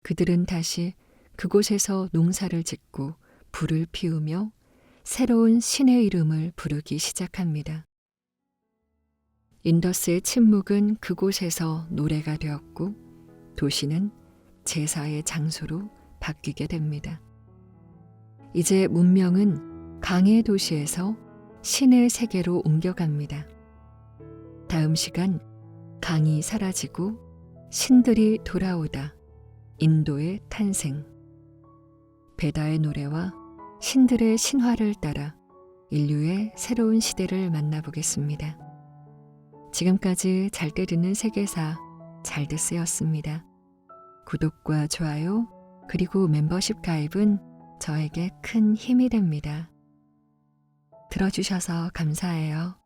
그들은 다시 그곳에서 농사를 짓고 불을 피우며 새로운 신의 이름을 부르기 시작합니다. 인더스의 침묵은 그곳에서 노래가 되었고 도시는 제사의 장소로 바뀌게 됩니다. 이제 문명은 강의 도시에서 신의 세계로 옮겨갑니다. 다음 시간 강이 사라지고 신들이 돌아오다. 인도의 탄생. 베다의 노래와 신들의 신화를 따라 인류의 새로운 시대를 만나보겠습니다. 지금까지 잘 때 듣는 세계사 잘됐어였습니다. 구독과 좋아요 그리고 멤버십 가입은 저에게 큰 힘이 됩니다. 들어주셔서 감사해요.